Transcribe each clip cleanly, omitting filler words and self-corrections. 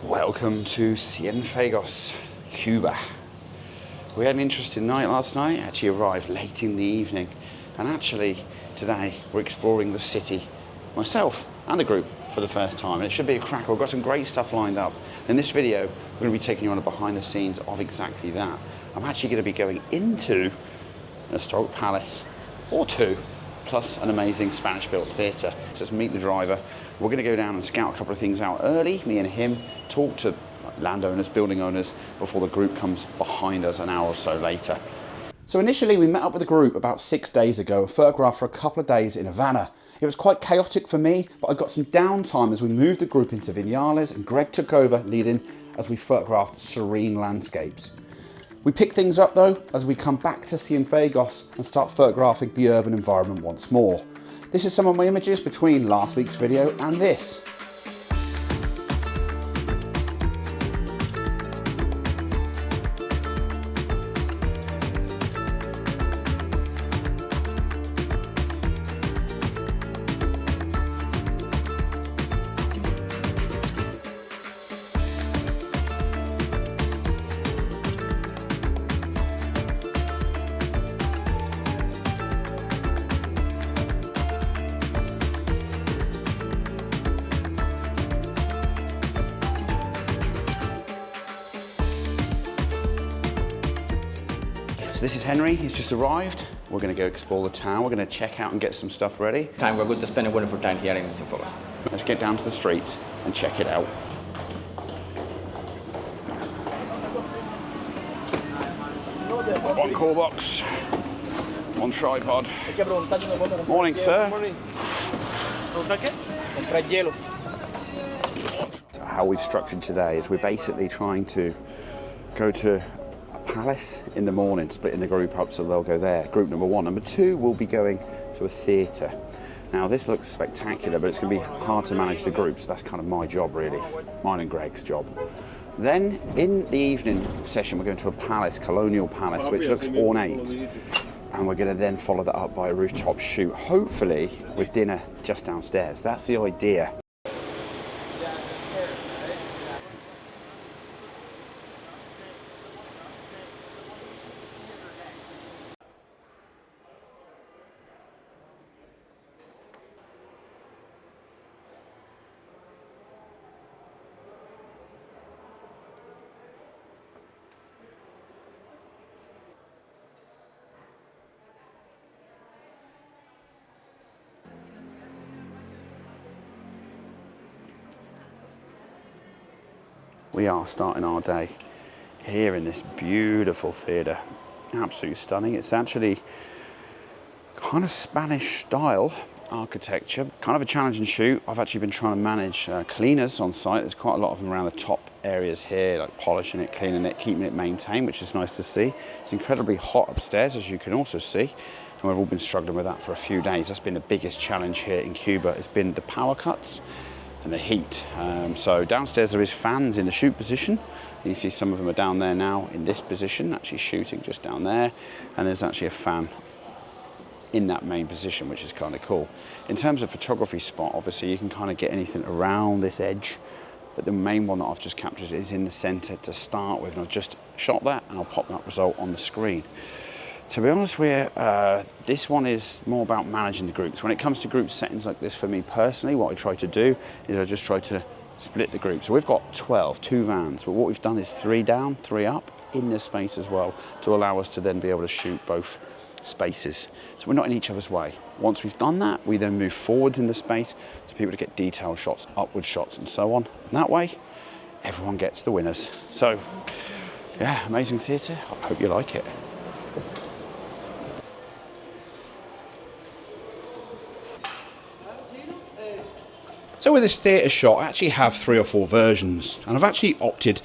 Welcome to Cienfuegos, Cuba. We had an interesting night last night, actually arrived late in the evening, and actually today we're exploring the city, myself and the group, for the first time, and it should be a cracker. We've got some great stuff lined up. In this video, we're going to be taking you on a behind the scenes of exactly that. I'm actually going to be going into an historic palace or two, plus an amazing Spanish-built theatre. So let's meet the driver. We're going to go down and scout a couple of things out early, me and him, talk to landowners, building owners, before the group comes behind us an hour or so later. So initially we met up with the group about 6 days ago and photographed for a couple of days in Havana. It was quite chaotic for me, but I got some downtime as we moved the group into Vinales and Greg took over leading as we photographed serene landscapes. We pick things up though as we come back to Cienfuegos and start photographing the urban environment once more. This is some of my images between last week's video and this. So this is Henry, he's just arrived. We're going to go explore the town. We're going to check out and get some stuff ready. We're going to spend a wonderful time here in Cienfuegos. Let's get down to the streets and check it out. One call box, one tripod. Morning, sir. So how we've structured today is we're basically trying to go to palace in the morning, splitting the group up so they'll go there, group number one. Number two will be going to a theatre. Now this looks spectacular, but it's going to be hard to manage the groups. That's kind of my job really, mine and Greg's job. Then in the evening session we're going to a palace, Colonial Palace, which looks ornate, and we're going to then follow that up by a rooftop shoot, hopefully with dinner just downstairs. That's the idea. We are starting our day here in this beautiful theatre. Absolutely stunning. It's actually kind of Spanish style architecture. Kind of a challenging shoot. I've actually been trying to manage cleaners on site. There's quite a lot of them around the top areas here, like polishing it, cleaning it, keeping it maintained, which is nice to see. It's incredibly hot upstairs, as you can also see. And we've all been struggling with that for a few days. That's been the biggest challenge here in Cuba. It's been the power cuts and the heat. So downstairs there is fans in the shoot position. You can see some of them are down there now in this position, actually shooting just down there. And there's actually a fan in that main position, which is kind of cool. In terms of photography spot, obviously you can kind of get anything around this edge, but the main one that I've just captured is in the center to start with. And I've just shot that and I'll pop that result on the screen. To be honest with you, this one is more about managing the groups. When it comes to group settings like this, for me personally, what I try to do is I just try to split the group. So we've got 2 vans, but what we've done is 3 down, 3 up in this space as well, to allow us to then be able to shoot both spaces. So we're not in each other's way. Once we've done that, we then move forwards in the space to people to get detailed shots, upward shots and so on. And that way, everyone gets the winners. So yeah, amazing theatre. I hope you like it. So with this theatre shot, I actually have 3 or 4 versions, and I've actually opted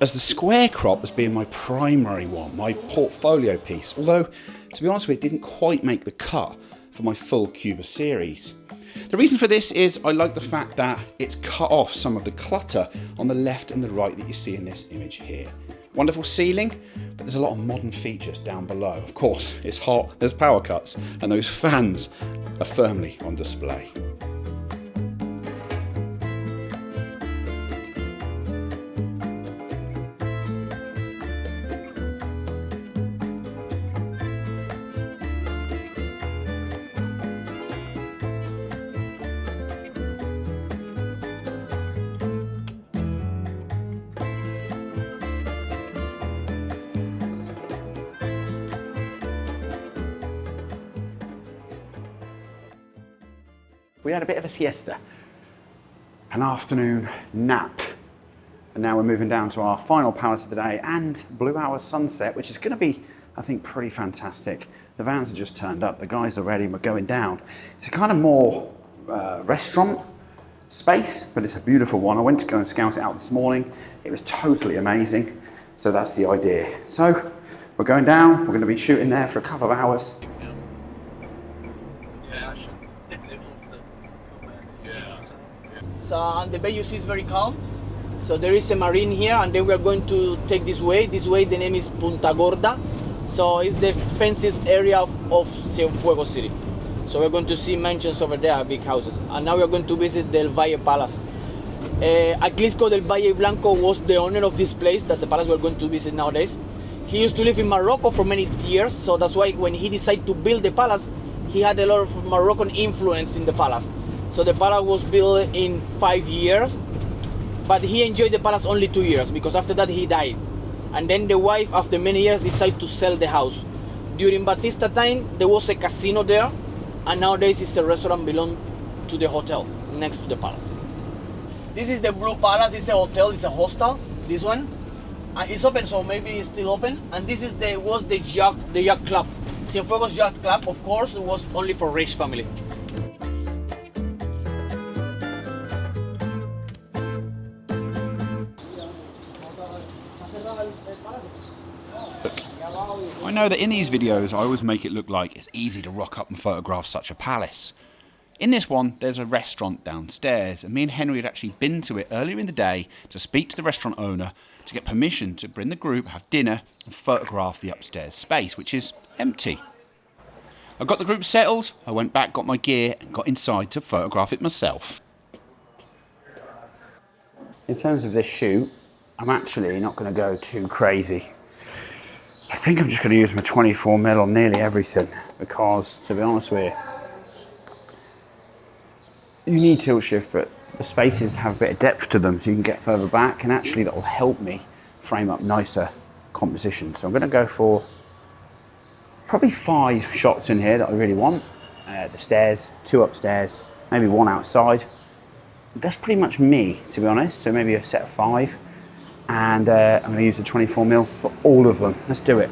as the square crop as being my primary one, my portfolio piece, although, to be honest with you, it didn't quite make the cut for my full Cuba series. The reason for this is I like the fact that it's cut off some of the clutter on the left and the right that you see in this image here. Wonderful ceiling, but there's a lot of modern features down below. Of course, it's hot, there's power cuts, and those fans are firmly on display. We had a bit of a siesta, an afternoon nap, and now we're moving down to our final palace of the day and blue hour sunset, which is going to be, I think, pretty fantastic. The vans are just turned up, the guys are ready, and we're going down. It's a kind of more restaurant space, but it's a beautiful one. I went to go and scout it out this morning. It was totally amazing, so that's the idea. So we're going down, we're going to be shooting there for a couple of hours. So the bay you see is very calm. So there is a marine here, and then we are going to take this way. This way, the name is Punta Gorda. So it's the fanciest area of Cienfuegos city. So we're going to see mansions over there, big houses. And now we're going to visit the Valle Palace. Atlisco del Valle Blanco was the owner of this place that the palace we're going to visit nowadays. He used to live in Morocco for many years, so that's why when he decided to build the palace, he had a lot of Moroccan influence in the palace. So the palace was built in 5 years, but he enjoyed the palace only 2 years because after that he died. And then the wife, after many years, decided to sell the house. During Batista time, there was a casino there, and nowadays it's a restaurant belong to the hotel next to the palace. This is the Blue Palace. It's a hotel, it's a hostel. This one, it's open, so maybe it's still open. And this is the yacht club. Cienfuegos Yacht Club, of course, was only for rich family. I know that in these videos I always make it look like it's easy to rock up and photograph such a palace. In this one there's a restaurant downstairs, and me and Henry had actually been to it earlier in the day to speak to the restaurant owner to get permission to bring the group, have dinner and photograph the upstairs space, which is empty. I got the group settled, I went back, got my gear and got inside to photograph it myself. In terms of this shoot, I'm actually not going to go too crazy. I think I'm just going to use my 24mm on nearly everything because, to be honest with you need tilt shift, but the spaces have a bit of depth to them so you can get further back, and actually that will help me frame up nicer composition. So I'm going to go for probably 5 shots in here that I really want. The stairs, 2 upstairs, maybe 1 outside. That's pretty much me, to be honest, so maybe a set of 5. And I'm going to use the 24mm for all of them. Let's do it.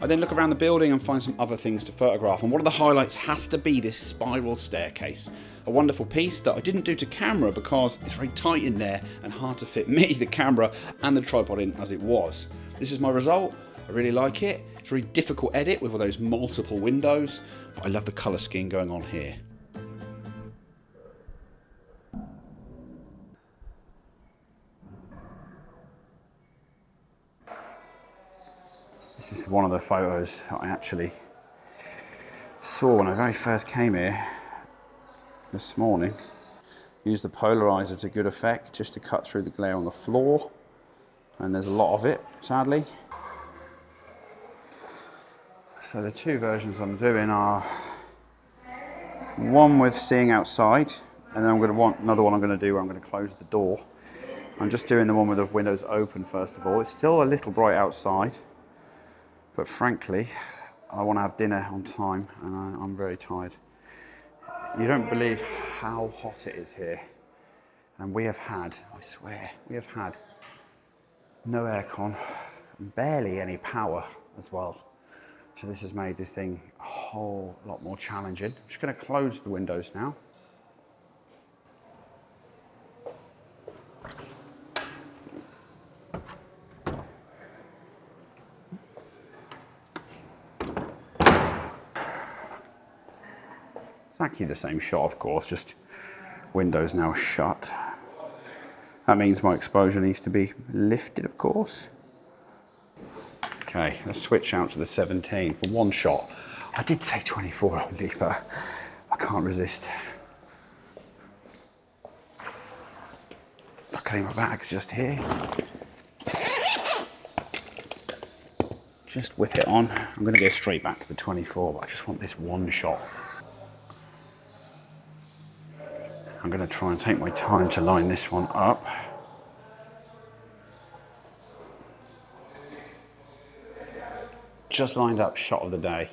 I then look around the building and find some other things to photograph, and one of the highlights has to be this spiral staircase. A wonderful piece that I didn't do to camera because it's very tight in there and hard to fit me, the camera and the tripod in as it was. This is my result. I really like it. It's a really difficult edit with all those multiple windows, but I love the colour scheme going on here. This is one of the photos I actually saw when I very first came here this morning. Used the polarizer to good effect just to cut through the glare on the floor, and there's a lot of it, sadly. So the 2 versions I'm doing are one with seeing outside, and then I'm going to want another one I'm going to do where I'm going to close the door. I'm just doing the one with the windows open first of all. It's still a little bright outside, but frankly, I want to have dinner on time, and I'm very tired. You don't believe how hot it is here. And we have had, I swear, we have had no aircon, and barely any power as well. So this has made this thing a whole lot more challenging. I'm just going to close the windows now. Exactly the same shot, of course, just windows now shut. That means my exposure needs to be lifted, of course. Okay, let's switch out to the 17 for one shot. I did say 24 only, but I can't resist. Luckily my bag's just here. Just whip it on. I'm going to go straight back to the 24, but I just want this one shot. I'm going to try and take my time to line this one up. Just lined up shot of the day,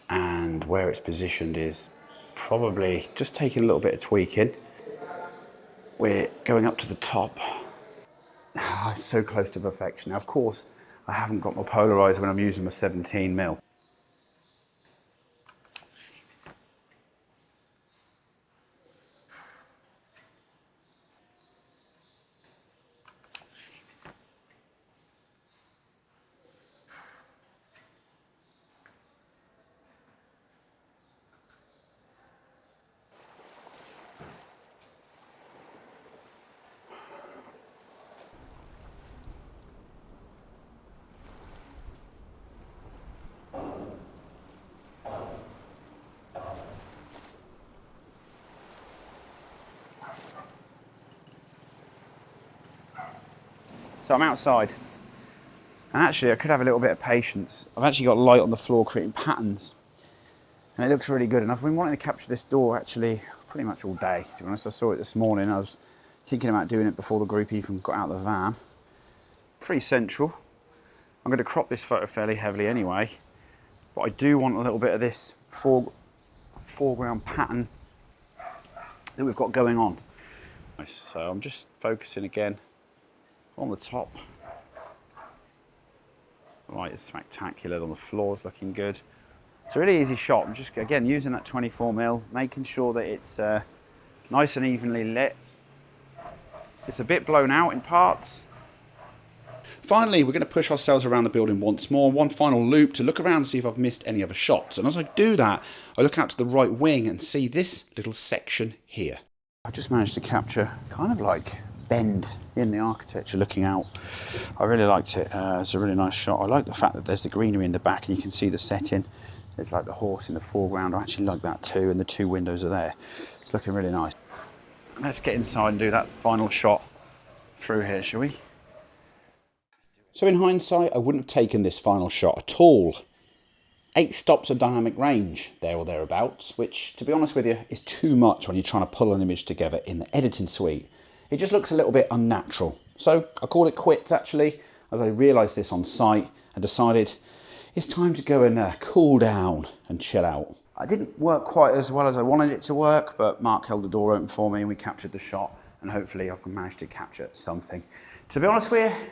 and where it's positioned is probably just taking a little bit of tweaking. We're going up to the top. It's so close to perfection. Now, of course, I haven't got my polarizer when I'm using my 17mm. So I'm outside, and actually I could have a little bit of patience. I've actually got light on the floor creating patterns, and it looks really good. And I've been wanting to capture this door actually pretty much all day, to be honest. I saw it this morning. I was thinking about doing it before the group even got out of the van. Pretty central. I'm going to crop this photo fairly heavily anyway, but I do want a little bit of this foreground pattern that we've got going on. So I'm just focusing again on the top. The light is spectacular on the floor, is looking good. It's a really easy shot. I'm just, again, using that 24mm, making sure that it's nice and evenly lit. It's a bit blown out in parts. Finally, we're going to push ourselves around the building once more, one final loop to look around and see if I've missed any other shots. And as I do that, I look out to the right wing and see this little section here. I just managed to capture kind of like bend in the architecture looking out. I really liked it. It's a really nice shot. I like the fact that there's the greenery in the back and you can see the setting. There's like the horse in the foreground. I actually like that too, and the two windows are there. It's looking really nice. Let's get inside and do that final shot through here, shall we? So in hindsight, I wouldn't have taken this final shot at all. 8 stops of dynamic range, there or thereabouts, which, to be honest with you, is too much when you're trying to pull an image together in the editing suite. It just looks a little bit unnatural. So I called it quits, actually, as I realised this on site and decided it's time to go and cool down and chill out. I didn't work quite as well as I wanted it to work, but Mark held the door open for me and we captured the shot, and hopefully I've managed to capture something. To be honest with you,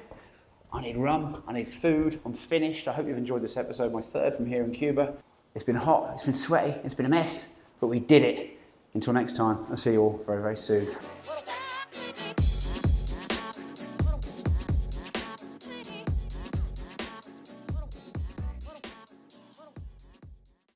I need rum, I need food, I'm finished. I hope you've enjoyed this episode, my third from here in Cuba. It's been hot, it's been sweaty, it's been a mess, but we did it. Until next time, I'll see you all very, very soon.